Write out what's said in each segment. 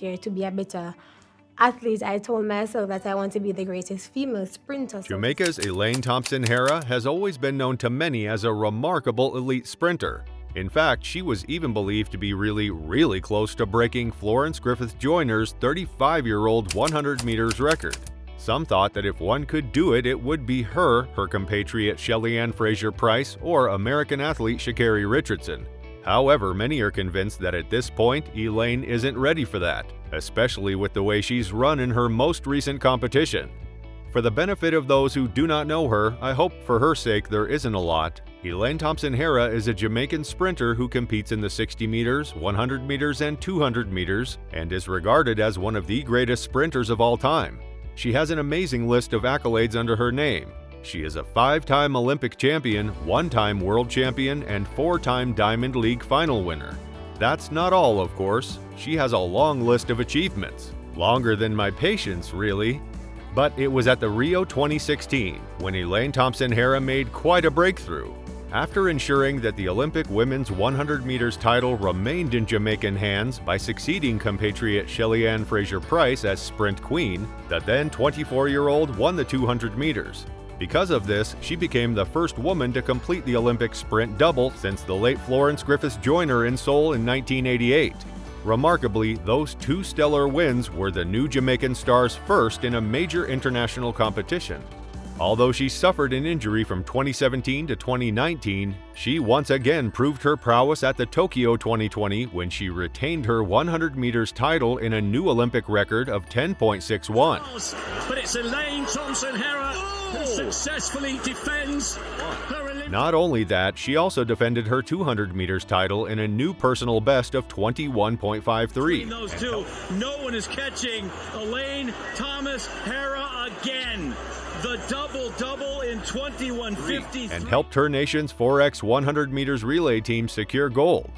year to be a better athlete. I told myself that I want to be the greatest female sprinter. Jamaica's Elaine Thompson-Herah has always been known to many as a remarkable elite sprinter. In fact, she was even believed to be really close to breaking Florence Griffith-Joyner's 35-year-old 100 meters record. Some thought that if one could do it, it would be her compatriot Shelly-Ann Frayser-Pryce, or American athlete Sha'Carri Richardson. However, many are convinced that at this point, Elaine isn't ready for that, especially with the way she's run in her most recent competition. For the benefit of those who do not know her, I hope for her sake there isn't a lot. Elaine Thompson-Herah is a Jamaican sprinter who competes in the 60 meters, 100 meters, and 200 meters, and is regarded as one of the greatest sprinters of all time. She has an amazing list of accolades under her name. She is a 5-time Olympic champion, 1-time world champion, and 4-time Diamond League final winner. That's not all, of course. She has a long list of achievements. Longer than my patience, really. But it was at the Rio 2016 when Elaine Thompson-Herah made quite a breakthrough. After ensuring that the Olympic women's 100 meters title remained in Jamaican hands by succeeding compatriot Shelly-Ann Frayser-Pryce as sprint queen, the then 24-year-old won the 200 meters. Because of this, she became the first woman to complete the Olympic sprint double since the late Florence Griffith-Joyner in Seoul in 1988. Remarkably, those two stellar wins were the new Jamaican star's first in a major international competition. Although she suffered an injury from 2017 to 2019, she once again proved her prowess at the Tokyo 2020 when she retained her 100 meters title in a new Olympic record of 10.61. But it's Elaine Thompson-Herah who successfully defends her Olympic. Not only that, she also defended her 200 meters title in a new personal best of 21.53. Between those two, no one is catching Elaine Thompson-Herah again. The double-double in 21.53. And helped her nation's 4x 100 meters relay team secure gold.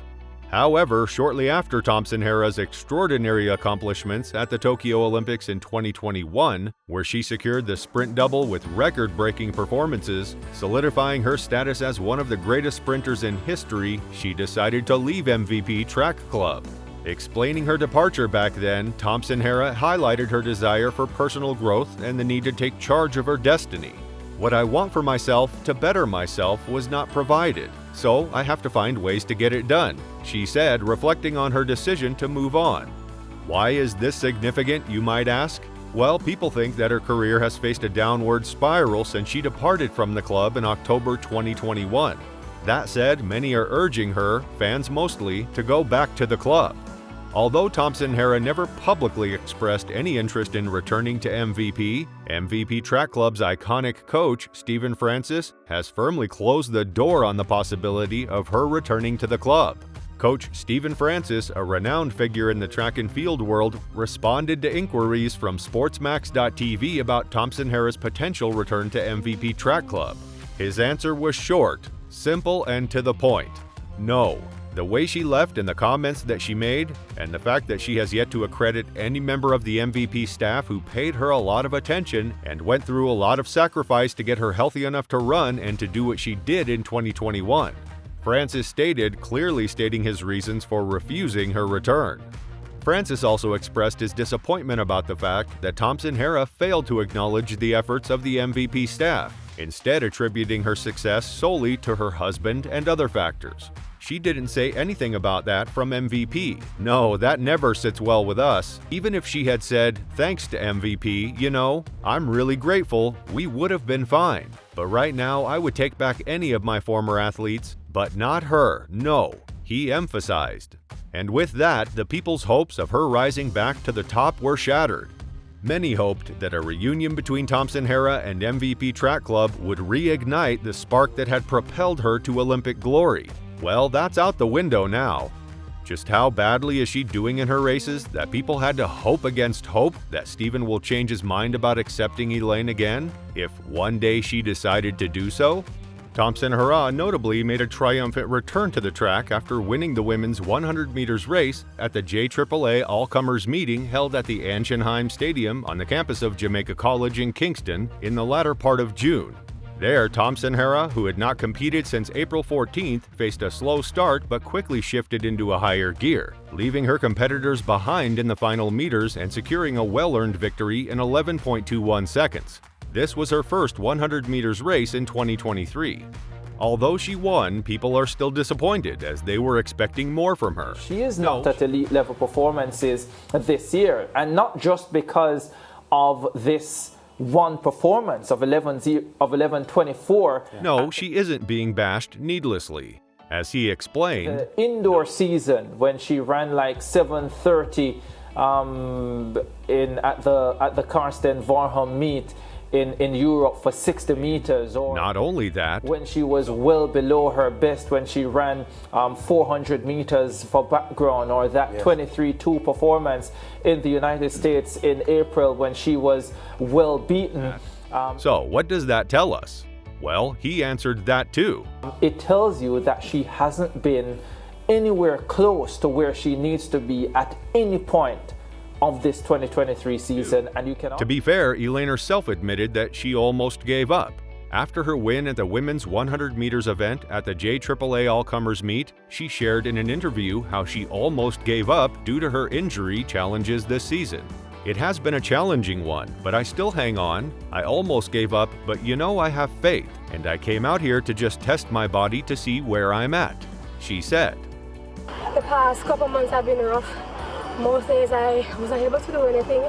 However, shortly after Thompson-Herah's extraordinary accomplishments at the Tokyo Olympics in 2021, where she secured the sprint double with record-breaking performances, solidifying her status as one of the greatest sprinters in history, she decided to leave MVP Track Club. Explaining her departure back then, Thompson-Herah highlighted her desire for personal growth and the need to take charge of her destiny. What I want for myself to better myself was not provided, so I have to find ways to get it done, she said, reflecting on her decision to move on. Why is this significant, you might ask? Well, people think that her career has faced a downward spiral since she departed from the club in October 2021. That said, many are urging her, fans mostly, to go back to the club. Although Thompson-Herah never publicly expressed any interest in returning to MVP Track Club's iconic coach, Stephen Francis, has firmly closed the door on the possibility of her returning to the club. Coach Stephen Francis, a renowned figure in the track and field world, responded to inquiries from Sportsmax.tv about Thompson-Herah's potential return to MVP Track Club. His answer was short, simple, and to the point. No. The way she left and the comments that she made, and the fact that she has yet to accredit any member of the MVP staff who paid her a lot of attention and went through a lot of sacrifice to get her healthy enough to run and to do what she did in 2021. Francis stated, clearly stating his reasons for refusing her return. Francis also expressed his disappointment about the fact that Thompson-Herah failed to acknowledge the efforts of the MVP staff, instead attributing her success solely to her husband and other factors. She didn't say anything about that from MVP. No, that never sits well with us. Even if she had said, thanks to MVP, you know, I'm really grateful, we would have been fine. But right now, I would take back any of my former athletes, but not her, no, he emphasized. And with that, the people's hopes of her rising back to the top were shattered. Many hoped that a reunion between Thompson-Herah and MVP Track Club would reignite the spark that had propelled her to Olympic glory. Well, that's out the window now. Just how badly is she doing in her races that people had to hope against hope that Stephen will change his mind about accepting Elaine again, if one day she decided to do so? Thompson-Herah notably made a triumphant return to the track after winning the women's 100 meters race at the JAAA All-Comers meeting held at the Anshenheim Stadium on the campus of Jamaica College in Kingston in the latter part of June. There, Thompson-Herah, who had not competed since April 14th, faced a slow start but quickly shifted into a higher gear, leaving her competitors behind in the final meters and securing a well-earned victory in 11.21 seconds. This was her first 100 meters race in 2023. Although she won, people are still disappointed as they were expecting more from her. She is not at elite level performances this year, and not just because of this one performance of 11:24. No, she isn't being bashed needlessly. As he explained, the indoor season when she ran like 7:30 at the Karsten Varnhem meet in Europe for 60 meters, or not only that, when she was well below her best when she ran 400 meters for background, or that 23:2 performance in the United States in April when she was well beaten. So what does that tell us? Well, he answered that too. It tells you that she hasn't been anywhere close to where she needs to be at any point of this 2023 season, and you can. To be fair, Elaine herself admitted that she almost gave up. After her win at the women's 100 meters event at the JAAA All-Comers Meet, she shared in an interview how she almost gave up due to her injury challenges this season. It has been a challenging one, but I still hang on. I almost gave up, but you know I have faith, and I came out here to just test my body to see where I'm at, she said. The past couple months have been rough. Most days I wasn't able to do anything,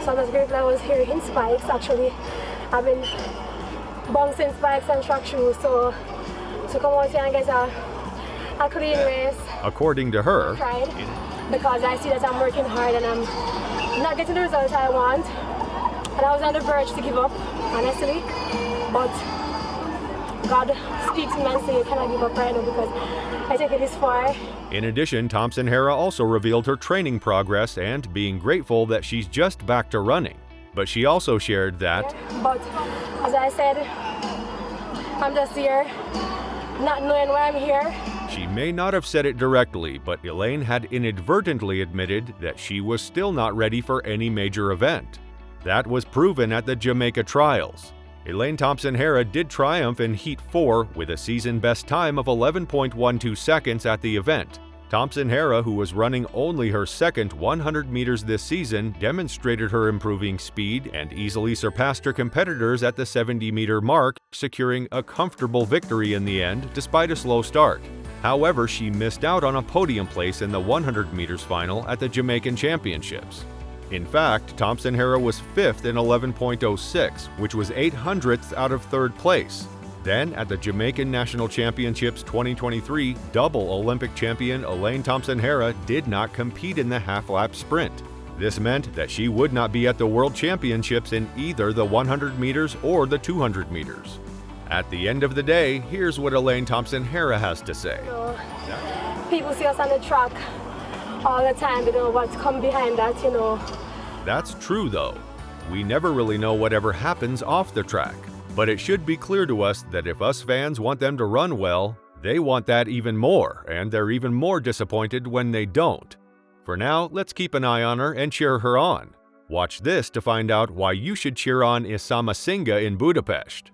so I'm just grateful I was here in spikes. Actually, I've been bouncing spikes and track shoes, so to come out here and get a clean race. According to her, Pride, because I see that I'm working hard and I'm not getting the results I want, and I was on the verge to give up, honestly, but God speaks to me and says you cannot give up right now because I think it is far. In addition, Thompson-Herah also revealed her training progress and being grateful that she's just back to running. But she also shared that, but as I said, I'm just here, not knowing why I'm here. She may not have said it directly, but Elaine had inadvertently admitted that she was still not ready for any major event. That was proven at the Jamaica trials. Elaine Thompson-Herah did triumph in Heat 4 with a season best time of 11.12 seconds at the event. Thompson-Herah, who was running only her second 100 meters this season, demonstrated her improving speed and easily surpassed her competitors at the 70-meter mark, securing a comfortable victory in the end despite a slow start. However, she missed out on a podium place in the 100 meters final at the Jamaican Championships. In fact, Thompson-Herah was 5th in 11.06, which was 800ths out of 3rd place. Then, at the Jamaican National Championships 2023, double Olympic champion Elaine Thompson-Herah did not compete in the half-lap sprint. This meant that she would not be at the World Championships in either the 100 meters or the 200 meters. At the end of the day, here's what Elaine Thompson-Herah has to say. People see us on the track all the time, what's come behind that, That's true though. We never really know whatever happens off the track. But it should be clear to us that if us fans want them to run well, they want that even more, and they're even more disappointed when they don't. For now, let's keep an eye on her and cheer her on. Watch this to find out why you should cheer on Isama Singa in Budapest.